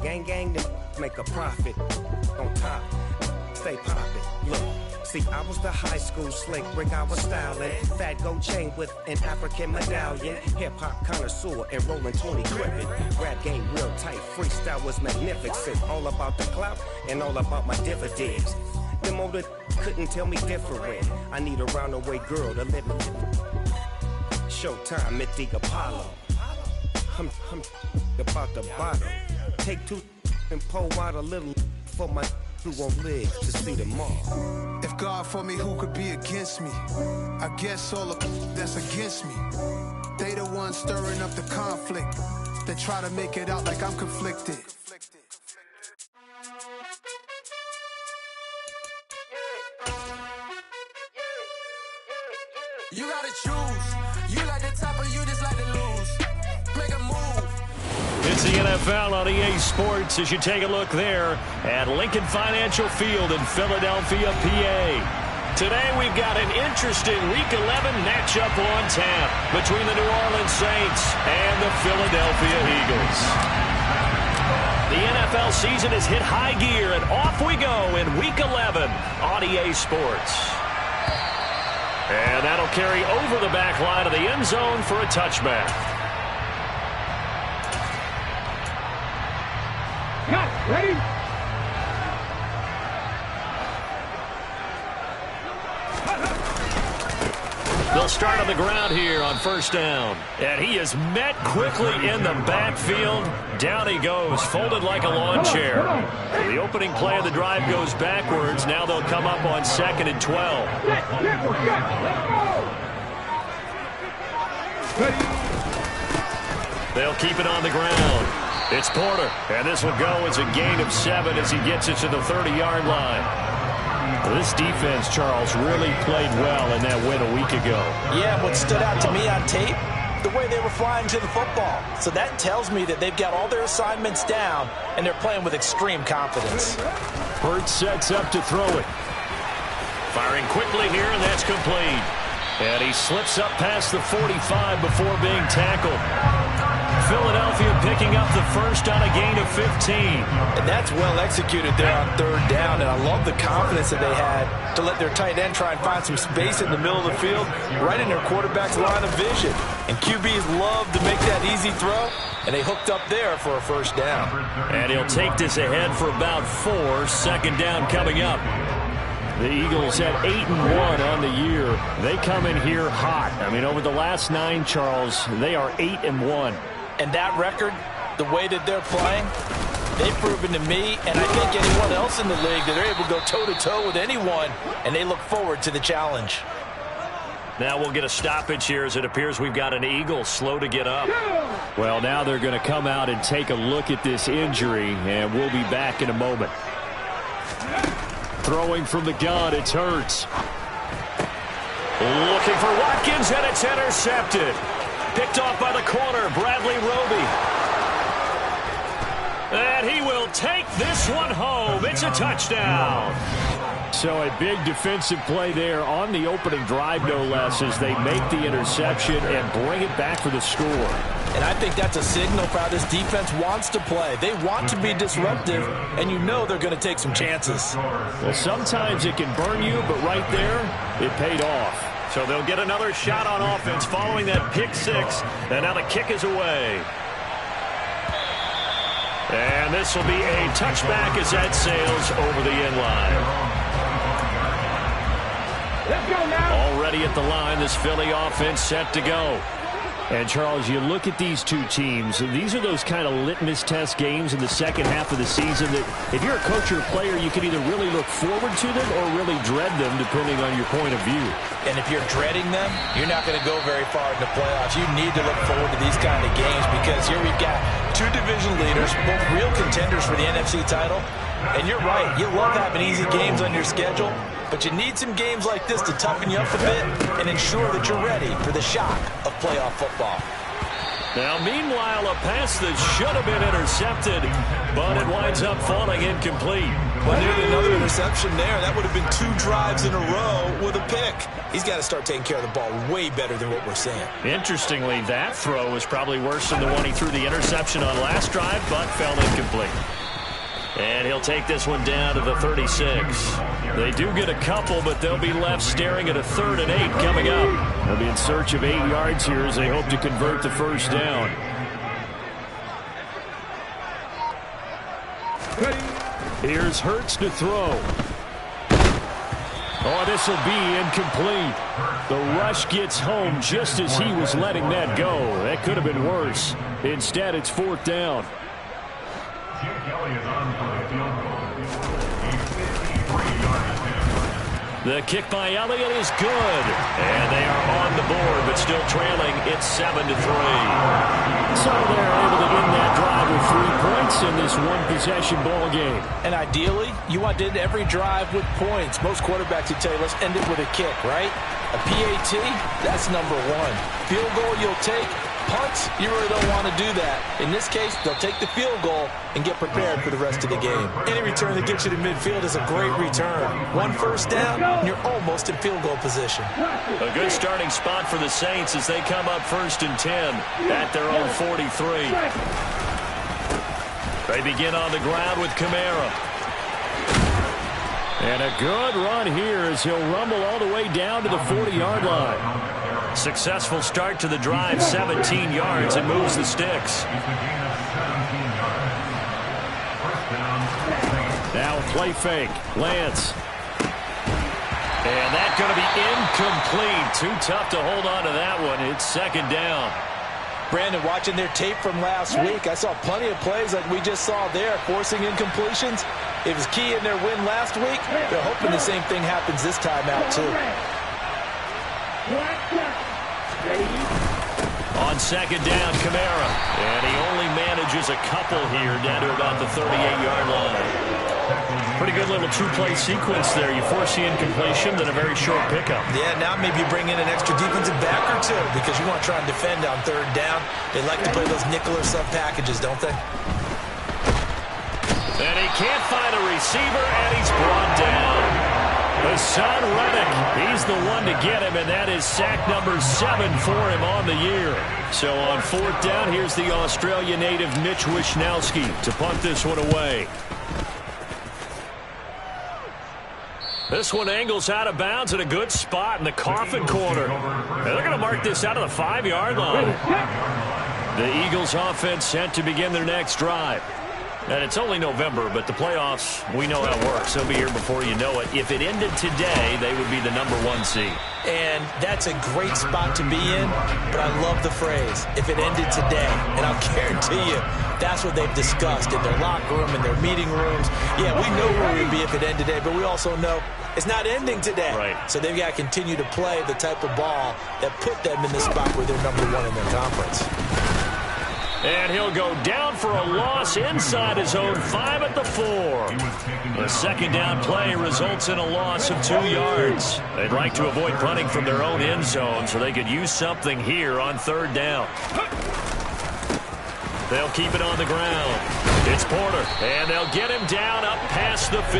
Gang, gang, then make a profit. On top, stay poppin'. Look. See, I was the high school slick Rick, I was styling. Fat gold chain with an African medallion. Hip-hop connoisseur and rolling 20 cribbin'. Rap game real tight, freestyle was magnificent. All about the clout and all about my dividends. Them older couldn't tell me different. I need a roundaway girl to live with. Showtime at the Apollo. I'm about the bottom. Take two and pour out a little for my who won't live to see tomorrow. If God for me, who could be against me? I guess all of that's against me. They the ones stirring up the conflict. They try to make it out like I'm conflicted. You gotta choose. You like the top or you just like to lose. Make a move. It's the NFL on EA Sports as you take a look there at Lincoln Financial Field in Philadelphia, PA. Today we've got an interesting Week 11 matchup on tap between the New Orleans Saints and the Philadelphia Eagles. The NFL season has hit high gear, and off we go in Week 11 on EA Sports. And that'll carry over the back line of the end zone for a touchback. Ready? They'll start on the ground here on first down. And he is met quickly in the backfield. Down he goes, folded like a lawn chair. The opening play of the drive goes backwards. Now they'll come up on 2nd and 12. They'll keep it on the ground. It's Porter, and this will go as a gain of 7 as he gets it to the 30-yard line. This defense, Charles, really played well in that win a week ago. Yeah, what stood out to me on tape, the way they were flying to the football. So that tells me that they've got all their assignments down, and they're playing with extreme confidence. Hurts sets up to throw it. Firing quickly here, and that's complete. And he slips up past the 45 before being tackled. Philadelphia picking up the first on a gain of 15. And that's well executed there on third down, and I love the confidence that they had to let their tight end try and find some space in the middle of the field, right in their quarterback's line of vision. And QBs love to make that easy throw, and they hooked up there for a first down. And he'll take this ahead for about 4, second down coming up. The Eagles at 8-1 on the year. They come in here hot. I mean, over the last 9, Charles, they are 8-1. And that record, the way that they're playing, they've proven to me, and I think anyone else in the league, that they're able to go toe-to-toe with anyone, and they look forward to the challenge. Now we'll get a stoppage here as it appears we've got an Eagle slow to get up. Well, now they're going to come out and take a look at this injury, and we'll be back in a moment. Throwing from the gun, it's Hurts. Looking for Watkins, and it's intercepted. Picked off by the corner, Bradley Roby. And he will take this one home. It's a touchdown. So a big defensive play there on the opening drive, no less, as they make the interception and bring it back for the score. And I think that's a signal for how this defense wants to play. They want to be disruptive, and you know they're going to take some chances. Well, sometimes it can burn you, but right there, it paid off. So they'll get another shot on offense following that pick 6, and now the kick is away. And this will be a touchback as that sails over the end line. Let's go now. Already at the line, this Philly offense set to go. And, Charles, you look at these two teams, these are those kind of litmus test games in the second half of the season that if you're a coach or a player, you can either really look forward to them or really dread them, depending on your point of view. And if you're dreading them, you're not going to go very far in the playoffs. You need to look forward to these kind of games because here we've got 2 division leaders, both real contenders for the NFC title. And you're right, you love having easy games on your schedule, but you need some games like this to toughen you up a bit and ensure that you're ready for the shock of playoff football. Now, meanwhile, a pass that should have been intercepted, but it winds up falling incomplete. Well, nearly another interception there. That would have been 2 drives in a row with a pick. He's got to start taking care of the ball way better than what we're seeing. Interestingly, that throw was probably worse than the one he threw the interception on last drive, but fell incomplete. And he'll take this one down to the 36. They do get a couple, but they'll be left staring at a 3rd and 8 coming up. They'll be in search of 8 yards here as they hope to convert the first down. Here's Hurts to throw. Oh, this will be incomplete. The rush gets home just as he was letting that go. That could have been worse. Instead, it's 4th down. The kick by Elliott is good. And they are on the board, but still trailing. It's 7-3. So they're able to end that drive with 3 points in this one-possession ball game. And ideally, you want to end every drive with points. Most quarterbacks would tell you, let's end it with a kick, right? A PAT, that's number 1. Field goal you'll take. Punts, you really don't want to do that. In this case, they'll take the field goal and get prepared for the rest of the game. Any return that gets you to midfield is a great return. 1 first down, and you're almost in field goal position. A good starting spot for the Saints as they come up 1st and 10 at their own 43. They begin on the ground with Kamara. And a good run here as he'll rumble all the way down to the 40-yard line. Successful start to the drive, 17 yards, and moves the sticks. Now play fake. Lance. And that's going to be incomplete. Too tough to hold on to that one. It's 2nd down. Brandon, watching their tape from last week, I saw plenty of plays like we just saw there, forcing incompletions. It was key in their win last week. They're hoping the same thing happens this time out, too. On 2nd down, Kamara. And he only manages a couple here down to about the 38-yard line. Pretty good little 2-play sequence there. You force the incompletion, then a very short pickup. Yeah, now maybe you bring in an extra defensive back or 2 because you want to try and defend on 3rd down. They like to play those nickel or sub packages, don't they? And he can't find a receiver, and he's brought down. Hassan Reddick, he's the one to get him, and that is sack number 7 for him on the year. So on 4th down, here's the Australia native Mitch Wishnowsky to punt this one away. This one angles out of bounds in a good spot in the coffin corner. And they're going to mark this out of the 5-yard line. The Eagles offense set to begin their next drive. And it's only November, but the playoffs, we know how it works. They'll be here before you know it. If it ended today, they would be the number 1 seed. And that's a great spot to be in, but I love the phrase, if it ended today. And I'll guarantee you, that's what they've discussed in their locker room, in their meeting rooms. Yeah, we know where we'd be if it ended today, but we also know it's not ending today. Right. So they've got to continue to play the type of ball that put them in the spot where they're number 1 in their conference. And he'll go down for a loss inside his own 5 at the 4. The 2nd down play results in a loss of 2 yards. They'd like to avoid punting from their own end zone so they could use something here on 3rd down. They'll keep it on the ground. It's Porter, and they'll get him down up past the 15.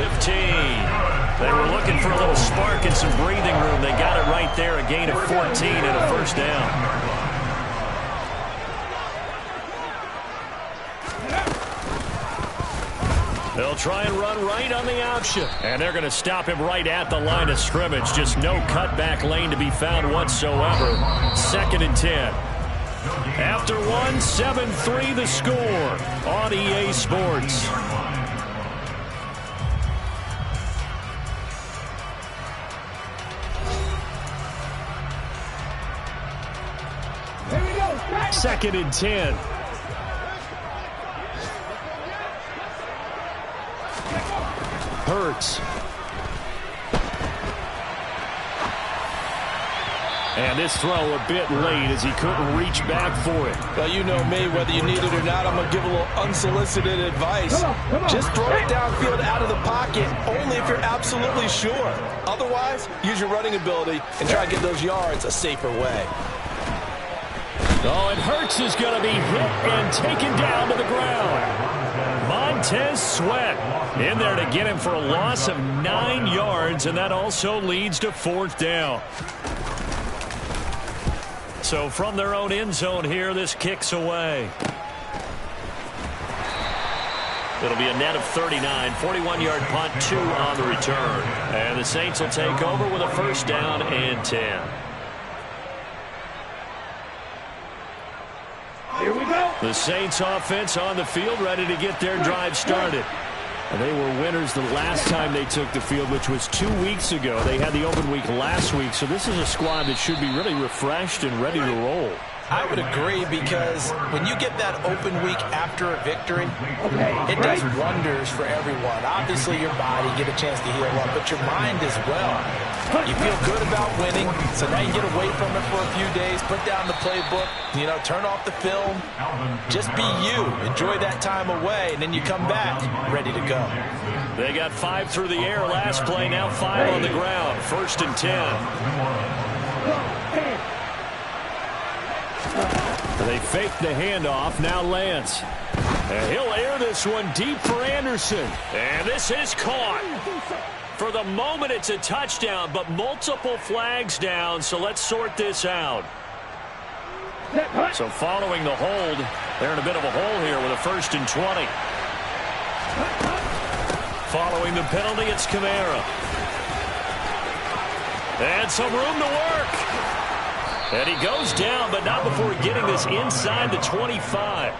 They were looking for a little spark and some breathing room. They got it right there, a gain of 14 and a 1st down. They'll try and run right on the option. And they're going to stop him right at the line of scrimmage. Just no cutback lane to be found whatsoever. 2nd and 10. After 1, 7-3 the score on EA Sports. Here we go. 2nd and 10. Hurts. And this throw a bit late as he couldn't reach back for it. Well, you know me, whether you need it or not, I'm going to give a little unsolicited advice. Just throw it downfield out of the pocket, only if you're absolutely sure. Otherwise, use your running ability and try to get those yards a safer way. Oh, and Hurts is going to be hit and taken down to the ground. Montez Sweat in there to get him for a loss of 9 yards, and that also leads to 4th down. So from their own end zone here, this kicks away. It'll be a net of 39, 41-yard punt, 2 on the return. And the Saints will take over with a 1st down and 10. Here we go. The Saints offense on the field, ready to get their drive started. And they were winners the last time they took the field, which was 2 weeks ago. They had the open week last week, so this is a squad that should be really refreshed and ready to roll. I would agree, because when you get that open week after a victory, it does wonders for everyone. Obviously, your body, get a chance to heal up, but your mind as well. You feel good about winning, so now you get away from it for a few days, put down the playbook, turn off the film, just be you. Enjoy that time away, and then you come back ready to go. They got 5 through the air last play, now 5 on the ground. 1st and 10. They fake the handoff. Now Lance. And he'll air this one deep for Anderson. And this is caught. For the moment, it's a touchdown, but multiple flags down, so let's sort this out. So following the hold, they're in a bit of a hole here with a 1st and 20. Following the penalty, it's Kamara. And some room to work. And he goes down, but not before getting this inside the 25.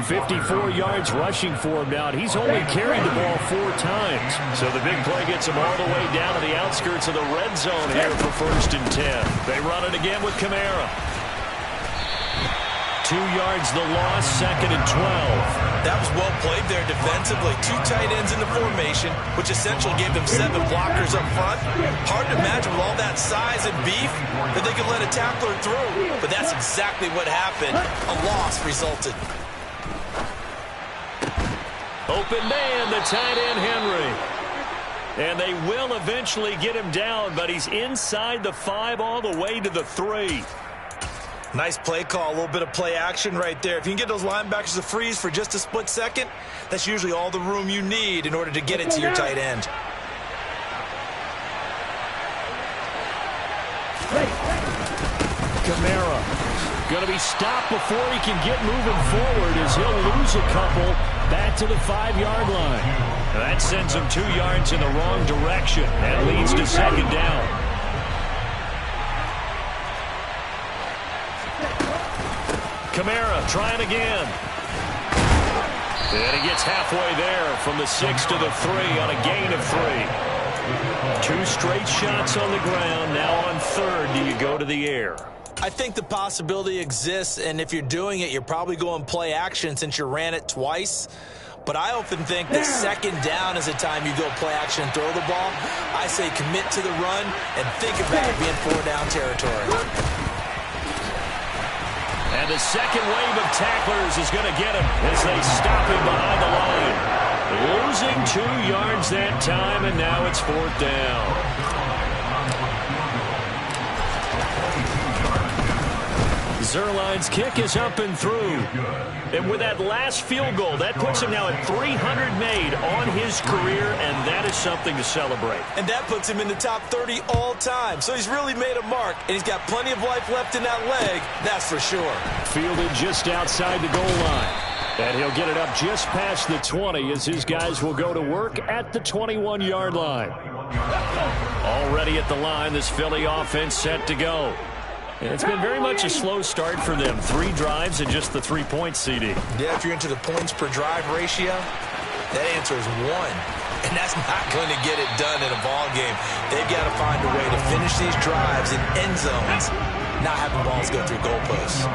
54 yards rushing for him now, and he's only carried the ball 4 times. So the big play gets him all the way down to the outskirts of the red zone here for 1st and 10. They run it again with Kamara. 2 yards the loss, 2nd and 12. That was well played there defensively. 2 tight ends in the formation, which essentially gave them 7 blockers up front. Hard to imagine with all that size and beef that they could let a tackler through. But that's exactly what happened. A loss resulted. Open man, the tight end Henry. And they will eventually get him down, but he's inside the 5 all the way to the 3. Nice play call, a little bit of play action right there. If you can get those linebackers to freeze for just a split second, that's usually all the room you need in order to get it to your tight end. Kamara going to be stopped before he can get moving forward as he'll lose a couple back to the 5-yard line. That sends him 2 yards in the wrong direction. That leads to 2nd down. Kamara trying again. And he gets halfway there from the 6 to the 3 on a gain of 3. 2 straight shots on the ground. Now on 3rd, do you go to the air? I think the possibility exists, and if you're doing it, you're probably going play action since you ran it twice. But I often think that 2nd down is the time you go play action and throw the ball. I say commit to the run and think about it being 4-down territory. And the second wave of tacklers is going to get him as they stop him behind the line. Losing 2 yards that time, and now it's 4th down. Zerline's kick is up and through. And with that last field goal, that puts him now at 300 made on his career, and that is something to celebrate. And that puts him in the top 30 all time. So he's really made a mark, and he's got plenty of life left in that leg, that's for sure. Fielded just outside the goal line. And he'll get it up just past the 20 as his guys will go to work at the 21-yard line. Already at the line, this Philly offense set to go. It's been very much a slow start for them. 3 drives and just the 3 points, CD. Yeah, if you're into the points per drive ratio, that answer is 1. And that's not going to get it done in a ball game. They've got to find a way to finish these drives in end zones, not having balls go through goalposts.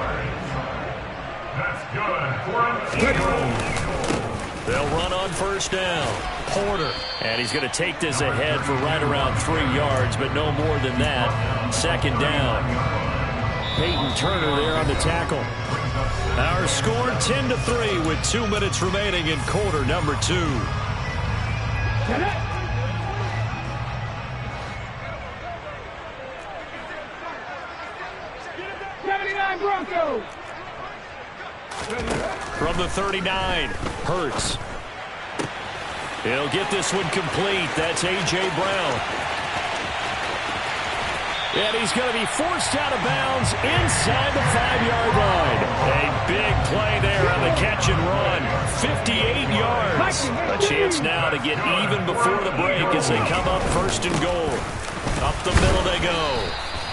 They'll run on 1st down. Porter. And he's going to take this ahead for right around 3 yards, but no more than that. 2nd down. Peyton Turner there on the tackle. Our score 10-3 with 2 minutes remaining in quarter number 2. Broncos. go. From the 39, Hurts. He'll get this one complete. That's A.J. Brown. And he's going to be forced out of bounds inside the 5-yard line. A big play there on the catch and run. 58 yards. A chance now to get even before the break as they come up first and goal. Up the middle they go.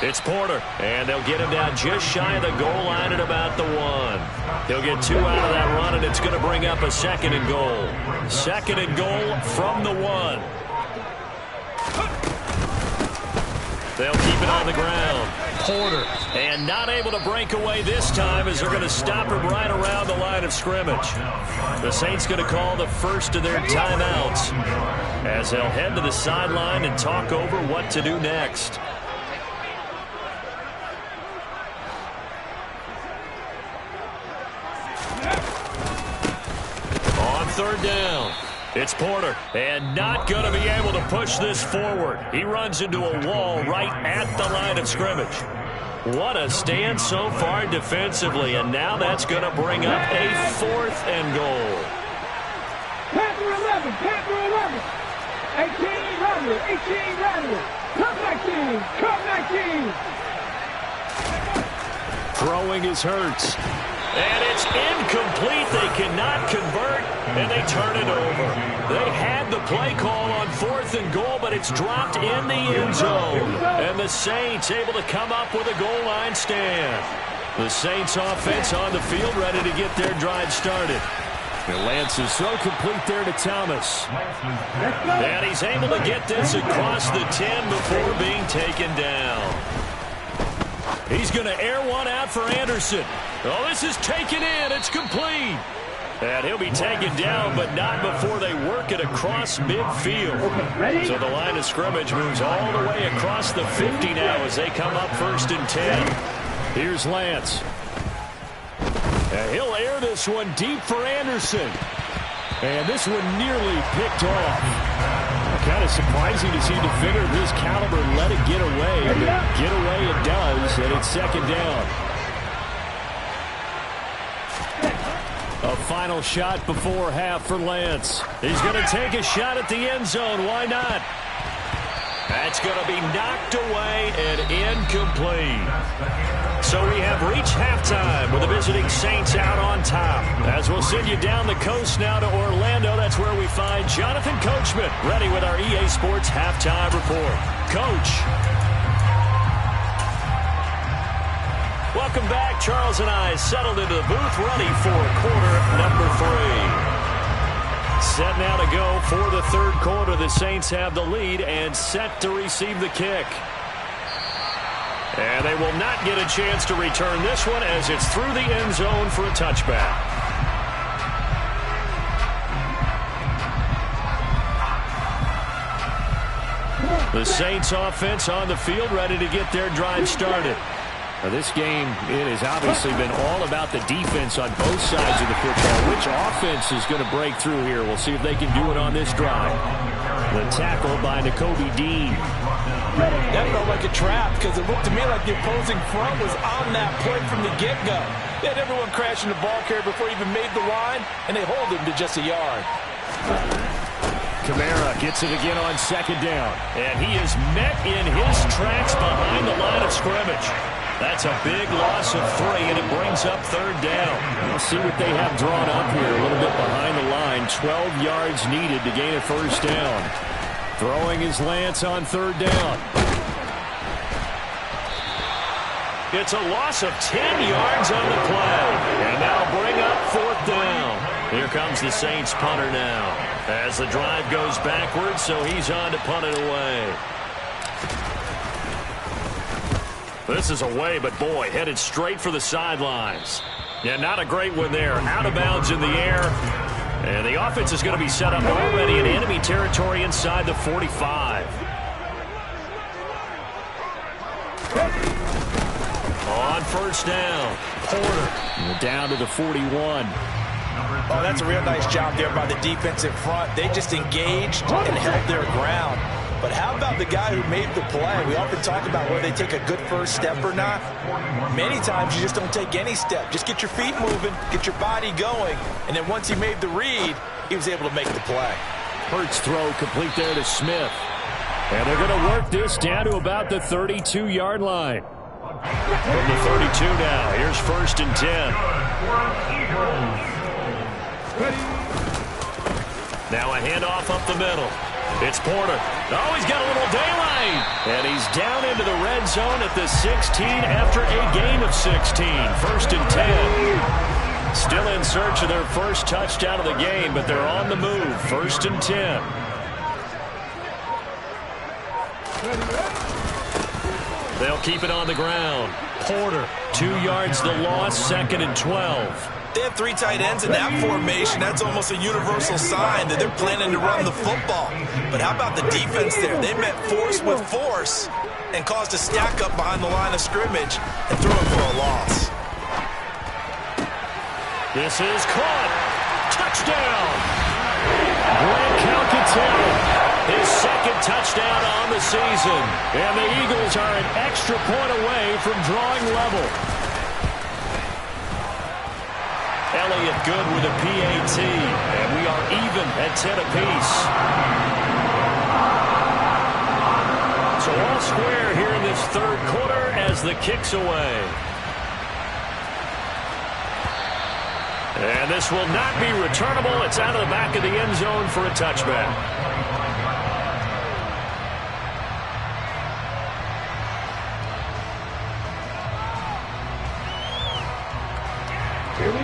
It's Porter, and they'll get him down just shy of the goal line at about the 1. He'll get 2 out of that run, and it's going to bring up a second and goal. Second and goal from the 1. They'll keep it on the ground. Porter, and not able to break away this time as they're going to stop him right around the line of scrimmage. The Saints going to call the first of their timeouts as they'll head to the sideline and talk over what to do next. On third down, it's Porter, and not going to be able to push this forward. He runs into a wall right at the line of scrimmage. What a stand so far defensively, and now that's going to bring up a 4th and goal. Panther 11, Panther 11. 18 Rattler, 18 Rattler. Come 19, come 19. Throwing is Hurts. And it's incomplete. They cannot convert, and they turn it over. They had the play call on 4th and goal, but it's dropped in the end zone. And the Saints able to come up with a goal line stand. The Saints offense on the field ready to get their drive started. And Lance is so complete there to Thomas. And he's able to get this across the 10 before being taken down. He's going to air one out for Anderson. Oh, this is taken in. It's complete. And he'll be taken down, but not before they work it across midfield. So the line of scrimmage moves all the way across the 50 now as they come up first and 10. Here's Lance. And he'll air this one deep for Anderson. And this one nearly picked off. Kind of surprising to see a defender of his caliber let it get away. But get away it does, and it's second down. A final shot before half for Lance. He's going to take a shot at the end zone. Why not? That's going to be knocked away and incomplete. So we have reached halftime with the visiting Saints out on top. As we'll send you down the coast now to Orlando, that's where we find Jonathan Coachman ready with our EA Sports halftime report. Coach. Welcome back. Charles and I settled into the booth ready for quarter number 3. Set now to go for the third quarter. The Saints have the lead and set to receive the kick. And they will not get a chance to return this one as it's through the end zone for a touchback. The Saints offense on the field ready to get their drive started. Now this game, it has obviously been all about the defense on both sides of the football. Which offense is going to break through here? We'll see if they can do it on this drive. The tackle by Nakobe Dean. That felt like a trap because it looked to me like the opposing front was on that play from the get-go. They had everyone crashing the ball carrier before he even made the line, and they hold him to just a yard. Kamara gets it again on second down. And he is met in his tracks behind the line of scrimmage. That's a big loss of 3, and it brings up third down. We'll see what they have drawn up here a little bit behind the line. 12 yards needed to gain a first down. Throwing is Lance on third down. It's a loss of 10 yards on the play. And that'll bring up fourth down. Here comes the Saints punter now. As the drive goes backwards, so he's on to punt it away. This is away, but boy, headed straight for the sidelines. Yeah, not a great one there. Out of bounds in the air. And the offense is going to be set up already in enemy territory inside the 45. On first down, Porter down to the 41. Oh, that's a real nice job there by the defensive front. They just engaged and held their ground. But how about the guy who made the play? We often talk about whether they take a good first step or not. Many times you just don't take any step. Just get your feet moving, get your body going, and then once he made the read, he was able to make the play. Hurts throw complete there to Smith. And they're going to work this down to about the 32-yard line. From the 32 now, here's 1st and 10. Now a handoff up the middle. It's Porter. Oh, he's got a little daylight. And he's down into the red zone at the 16 after a gain of 16. 1st and 10. Still in search of their first touchdown of the game, but they're on the move. 1st and 10. They'll keep it on the ground. Porter, 2 yards the loss, 2nd and 12. They have 3 tight ends in that formation. That's almost a universal sign that they're planning to run the football. But how about the defense there? They met force with force and caused a stack up behind the line of scrimmage and threw it for a loss. This is caught. Touchdown. Grant Calcaterra. His 2nd touchdown on the season. And the Eagles are an extra point away from drawing level. Elliott good with a PAT. And we are even at 10 apiece. So all square here in this 3rd quarter as the kick's away. And this will not be returnable. It's out of the back of the end zone for a touchback.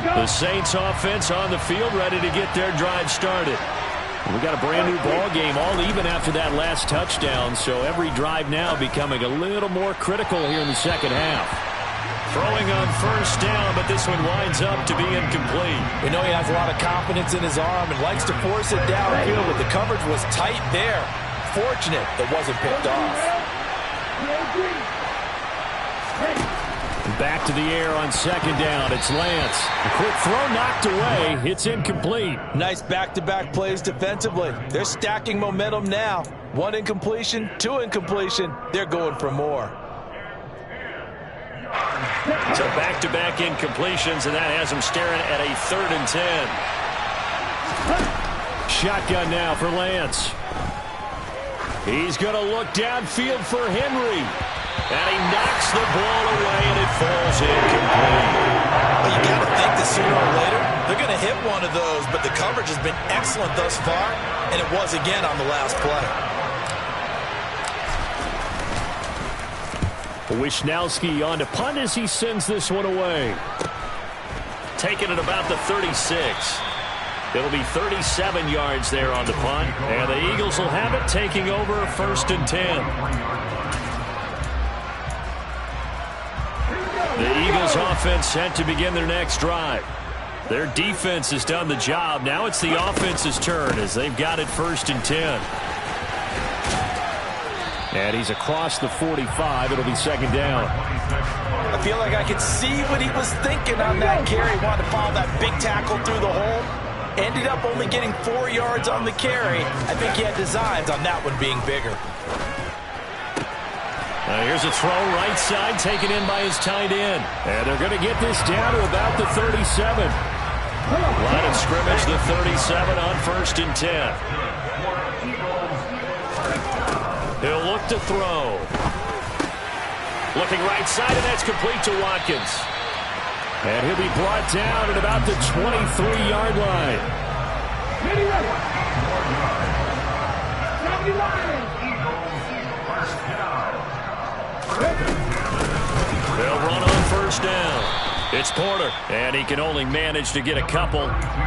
The Saints offense on the field, ready to get their drive started. We got a brand new ball game, all even after that last touchdown, so every drive now becoming a little more critical here in the 2nd half. Throwing on 1st down, but this one winds up to be incomplete. We know he has a lot of confidence in his arm and likes to force it downfield, but the coverage was tight there. Fortunate it wasn't picked off. Back to the air on 2nd down. It's Lance. A quick throw knocked away. It's incomplete. Nice back-to-back plays defensively. They're stacking momentum now. 1 incompletion, 2 incompletion. They're going for more. So back-to-back incompletions, and that has them staring at a 3rd and 10. Shotgun now for Lance. He's going to look downfield for Henry. And he knocks the ball away, and it falls incomplete. Well, you got to think that sooner or later they're going to hit one of those, but the coverage has been excellent thus far, and it was again on the last play. Wisnowski on to punt as he sends this one away. Taking it about the 36. It'll be 37 yards there on the punt, and the Eagles will have it, taking over 1st and 10. The Eagles offense set to begin their next drive. Their defense has done the job. Now it's the offense's turn as they've got it 1st and 10. And he's across the 45. It'll be 2nd down. I feel like I could see what he was thinking on that carry. Wanted to follow that big tackle through the hole. Ended up only getting 4 yards on the carry. I think he had designs on that one being bigger. Here's a throw right side taken in by his tight end. And they're going to get this down to about the 37. Line of scrimmage, the 37 on 1st and 10. He'll look to throw. Looking right side, and that's complete to Watkins. And he'll be brought down at about the 23-yard line. They'll run on 1st down. It's Porter, and he can only manage to get a couple.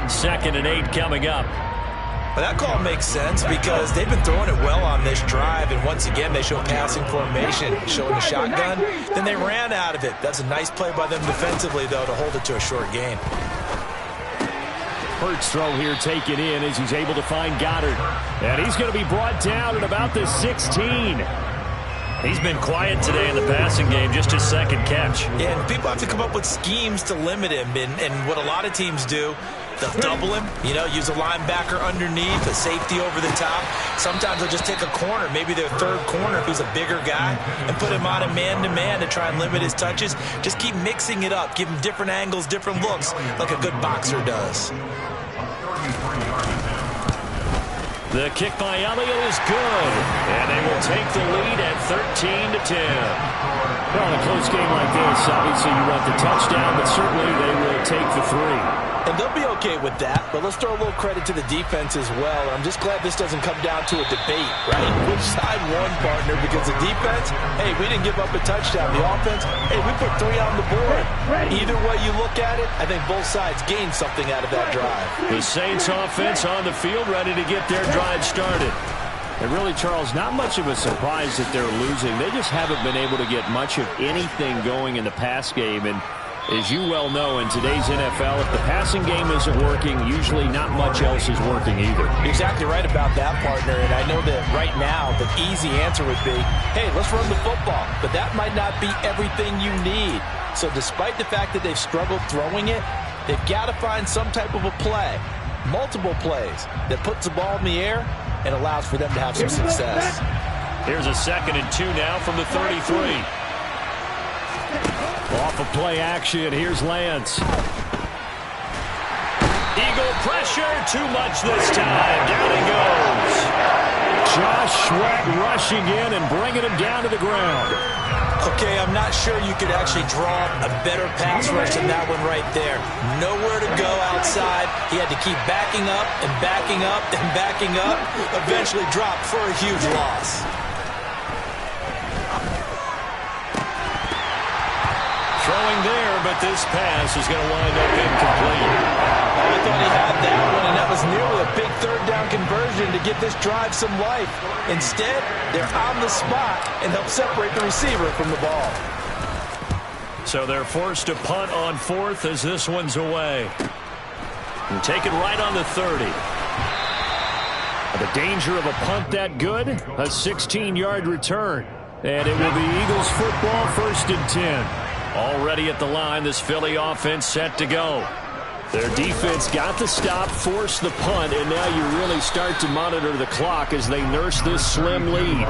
2nd and 8 coming up. But that call makes sense because they've been throwing it well on this drive, and once again they show passing formation, showing the shotgun. Then they ran out of it. That's a nice play by them defensively, though, to hold it to a short gain. Hurts throw here taken in as he's able to find Goddard. And he's going to be brought down at about the 16. He's been quiet today in the passing game, just his second catch. Yeah, and people have to come up with schemes to limit him. And what a lot of teams do, they'll double him, use a linebacker underneath, a safety over the top. Sometimes they'll just take a corner, maybe their third corner if he's a bigger guy, and put him on a man-to-man to try and limit his touches. Just keep mixing it up, give him different angles, different looks, like a good boxer does. The kick by Elliott is good, and they will take the lead at 13-10. Well, in a close game like this, obviously you want the touchdown, but certainly they will take the 3. And they'll be okay with that, but let's throw a little credit to the defense as well. I'm just glad this doesn't come down to a debate, right? Which side won, partner? Because the defense, hey, we didn't give up a touchdown. The offense, hey, we put 3 on the board. Either way you look at it, I think both sides gained something out of that drive. The Saints offense on the field, ready to get their drive started. And really, Charles, not much of a surprise that they're losing. They just haven't been able to get much of anything going in the pass game. And as you well know, in today's NFL, if the passing game isn't working, usually not much else is working either. You're exactly right about that, partner. And I know that right now the easy answer would be, hey, let's run the football. But that might not be everything you need. So despite the fact that they've struggled throwing it, they've got to find some type of a play, multiple plays, that puts the ball in the air and allows for them to have some success. Here's a 2nd and 2 now from the 33. Off of play action, here's Lance. Eagle pressure, too much this time. Down he goes. Josh Sweat rushing in and bringing him down to the ground. Okay, I'm not sure you could actually draw a better pass rush than that one right there. Nowhere to go outside. He had to keep backing up and backing up and backing up. Eventually dropped for a huge loss. Throwing there, but this pass is going to wind up incomplete. I thought he had that one, and that was nearly a big third down conversion to give this drive some life. Instead, they're on the spot and help separate the receiver from the ball. So they're forced to punt on 4th as this one's away. And take it right on the 30. The danger of a punt that good, a 16-yard return. And it will be Eagles football, 1st and 10. Already at the line, this Philly offense set to go. Their defense got the stop, forced the punt, and now you really start to monitor the clock as they nurse this slim lead.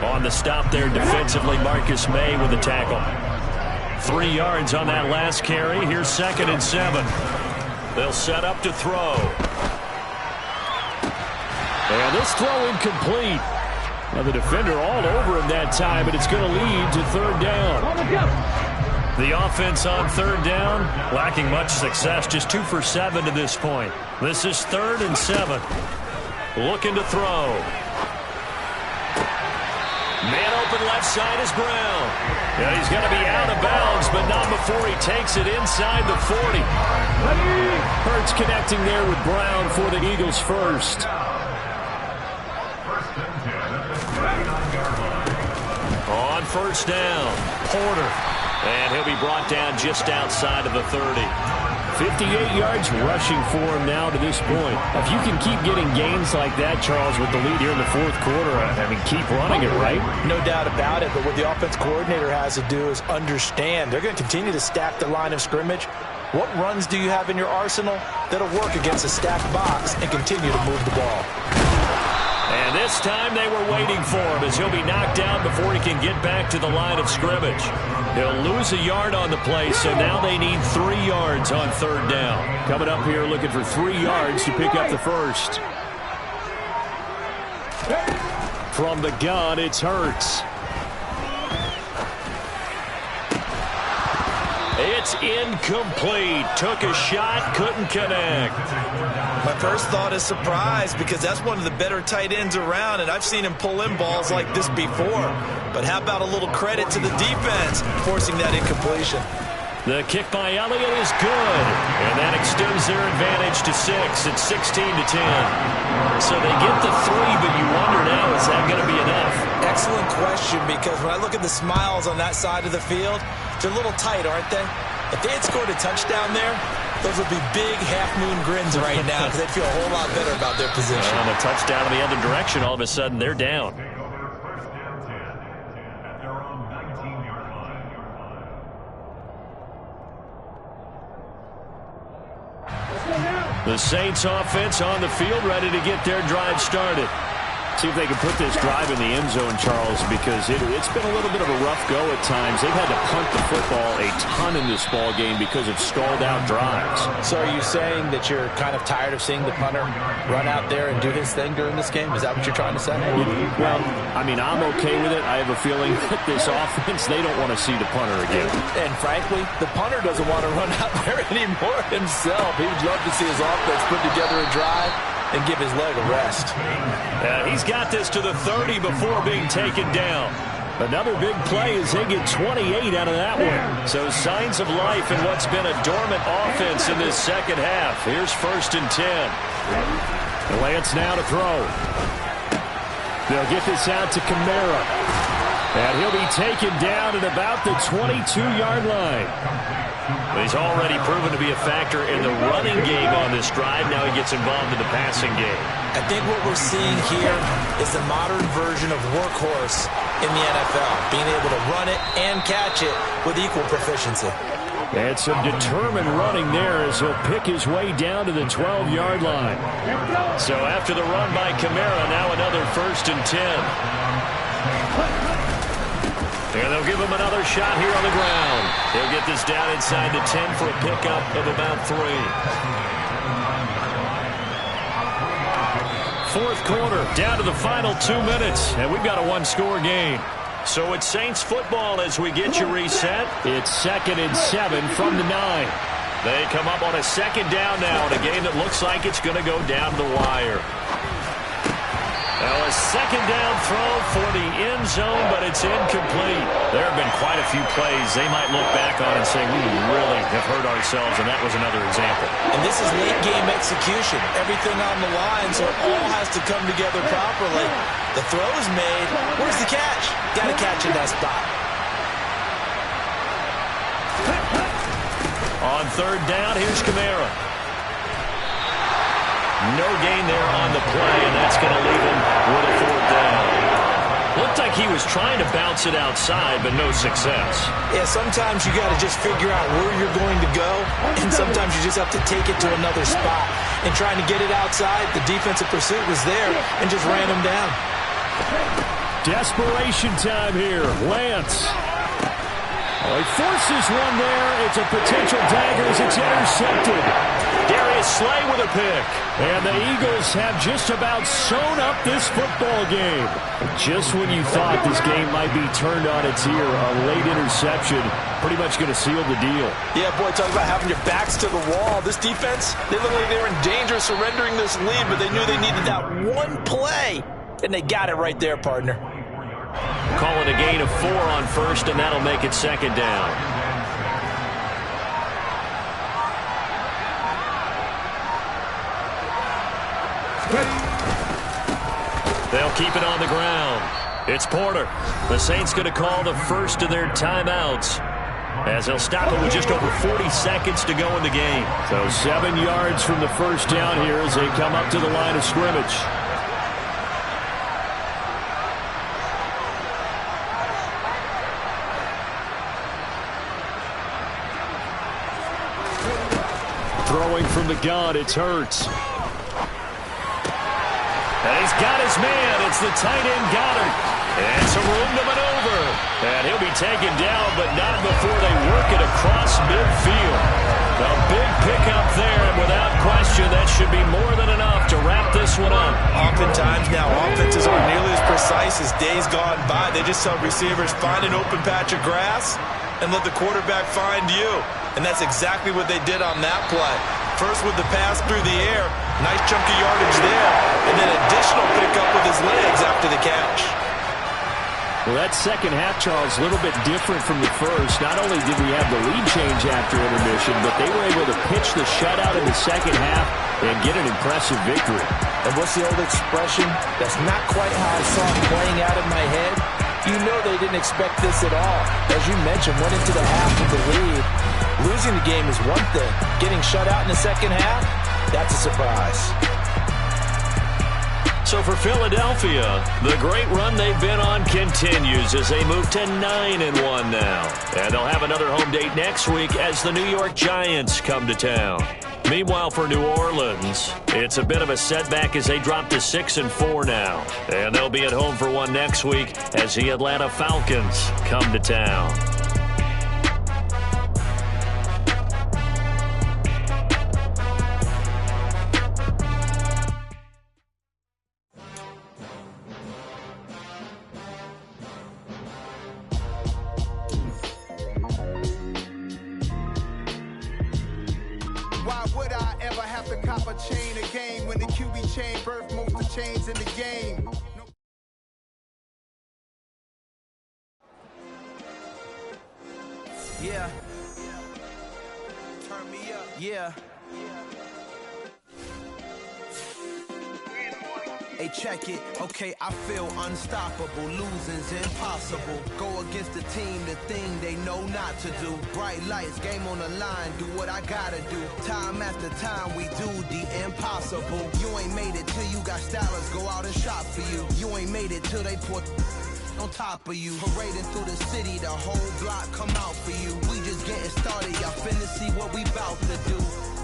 On the stop there defensively, Marcus May with the tackle. 3 yards on that last carry. Here's 2nd and 7. They'll set up to throw. And this throw incomplete. Now the defender all over him that time, but it's going to lead to 3rd down. The offense on 3rd down, lacking much success, just 2 for 7 to this point. This is 3rd and 7. Looking to throw. Man open left side is Brown. Yeah, he's going to be out of bounds, but not before he takes it inside the 40. Hurts connecting there with Brown for the Eagles first. On 1st down, Porter. And he'll be brought down just outside of the 30. 58 yards rushing for him now to this point. If you can keep getting gains like that, Charles, with the lead here in the 4th quarter, I mean, keep running it, right? No doubt about it, but what the offense coordinator has to do is understand. They're going to continue to stack the line of scrimmage. What runs do you have in your arsenal that'll work against a stacked box and continue to move the ball? And this time they were waiting for him as he'll be knocked down before he can get back to the line of scrimmage. He'll lose a yard on the play, so now they need 3 yards on 3rd down. Coming up here looking for 3 yards to pick up the first. From the gun, it's Hurts. It's incomplete. Took a shot, couldn't connect. My first thought is surprise because that's one of the better tight ends around, and I've seen him pull in balls like this before. But how about a little credit to the defense forcing that incompletion? The kick by Elliott is good, and that extends their advantage to 6. It's 16-10. So they get the 3, but you wonder now, is that going to be enough? Excellent question, because when I look at the smiles on that side of the field, they're a little tight, aren't they? If they had scored a touchdown there, those would be big half-moon grins right now because they'd feel a whole lot better about their position. On a touchdown in the other direction, all of a sudden they're down. The Saints offense on the field, ready to get their drive started. See if they can put this drive in the end zone, Charles, because it's been a little bit of a rough go at times. They've had to punt the football a ton in this ball game because of stalled-out drives. So are you saying that you're kind of tired of seeing the punter run out there and do his thing during this game? Is that what you're trying to say? Well, I mean, I'm okay with it. I have a feeling that this offense, they don't want to see the punter again. And frankly, the punter doesn't want to run out there anymore himself. He would love to see his offense put together a drive and give his leg a rest. He's got this to the 30 before being taken down. Another big play as they get 28 out of that one. So signs of life in what's been a dormant offense in this second half. Here's 1st and 10. Lance now to throw. They'll get this out to Kamara. And he'll be taken down at about the 22-yard line. He's already proven to be a factor in the running game on this drive. Now he gets involved in the passing game. I think what we're seeing here is the modern version of workhorse in the NFL, being able to run it and catch it with equal proficiency. And some determined running there as he'll pick his way down to the 12-yard line. So after the run by Kamara, now another 1st and 10. And they'll give him another shot here on the ground. He'll get this down inside the 10 for a pickup of about 3. 4th quarter, down to the final 2 minutes, and we've got a one-score game. So it's Saints football as we get you reset. It's 2nd and 7 from the 9. They come up on a 2nd down now in a game that looks like it's going to go down the wire. Now a 2nd down throw for the end zone, but it's incomplete. There have been quite a few plays they might look back on and say, we really have hurt ourselves, and that was another example. And this is late game execution. Everything on the line, so it all has to come together properly. The throw is made. Where's the catch? Got to catch in that spot. On 3rd down, here's Kamara. No gain there on the play, and that's going to leave him with a 4th down. Looked like he was trying to bounce it outside, but no success. Yeah, sometimes you got to just figure out where you're going to go, and sometimes you just have to take it to another spot. And trying to get it outside, the defensive pursuit was there and just ran him down. Desperation time here. Lance. He forces one there. It's a potential dagger as it's intercepted. Darius Slay with a pick. And the Eagles have just about sewn up this football game. Just when you thought this game might be turned on its ear, a late interception pretty much going to seal the deal. Yeah, boy, talk about having your backs to the wall. This defense, they look like they were in danger of surrendering this lead, but they knew they needed that one play, and they got it right there, partner. Calling a gain of 4 on 1st, and that'll make it 2nd down. They'll keep it on the ground. It's Porter. The Saints going to call the first of their timeouts, as they'll stop it with just over 40 seconds to go in the game. So 7 yards from the 1st down here as they come up to the line of scrimmage. Throwing from the gun, it's Hurts. And he's got his man. It's the tight end Goddard. And some room to maneuver. And he'll be taken down, but not before they work it across midfield. A big pickup there, and without question, that should be more than enough to wrap this one up. Oftentimes now, offenses aren't nearly as precise as days gone by. They just tell receivers, find an open patch of grass and let the quarterback find you. And that's exactly what they did on that play. First with the pass through the air, nice chunk of yardage there, and then additional pickup with his legs after the catch. Well, that second half, Charles, a little bit different from the first. Not only did we have the lead change after intermission, but they were able to pitch the shutout in the second half and get an impressive victory. And what's the old expression? That's not quite how I saw it playing out in my head. You know they didn't expect this at all. As you mentioned, went into the half with the lead. Losing the game is one thing. Getting shut out in the second half, that's a surprise. So for Philadelphia, the great run they've been on continues as they move to 9-1 now. And they'll have another home date next week as the New York Giants come to town. Meanwhile, for New Orleans, it's a bit of a setback as they drop to 6-4 now. And they'll be at home for one next week as the Atlanta Falcons come to town. Why would I ever have to cop a chain a game when the QB chain birthed most of the chains in the game? Yeah. Turn me up. Yeah. Hey, check it. Okay, I feel unstoppable. Losing's impossible. Go against the team, the thing they know not to do. Bright lights, game on the line. Do what I gotta do. Time after time, we do the impossible. You ain't made it till you got stylers go out and shop for you. You ain't made it till they put on top of you. Parading through the city, the whole block come out for you. We just getting started, y'all finna see what we bout to do.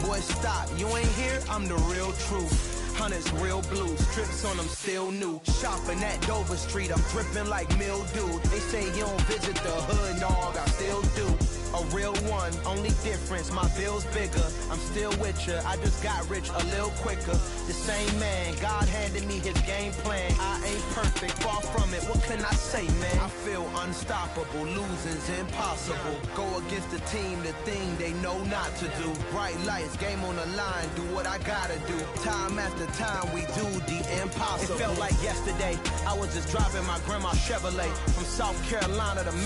Boy, stop, you ain't here, I'm the real truth. Hunters, real blue, strips on them still new. Shopping at Dover Street, I'm dripping like mildew. They say you don't visit the hood, dog, I still do. A real one, only difference, my bill's bigger. I'm still with ya, I just got rich a little quicker. The same man, God handed me his game plan. I ain't perfect, far from it, what can I say, man? I feel unstoppable, losing's impossible. Go against the team, the thing they know not to do. Bright lights, game on the line, do what I gotta do. Time after time, we do the impossible. It felt like yesterday, I was just driving my grandma's Chevrolet from South Carolina to Maryland.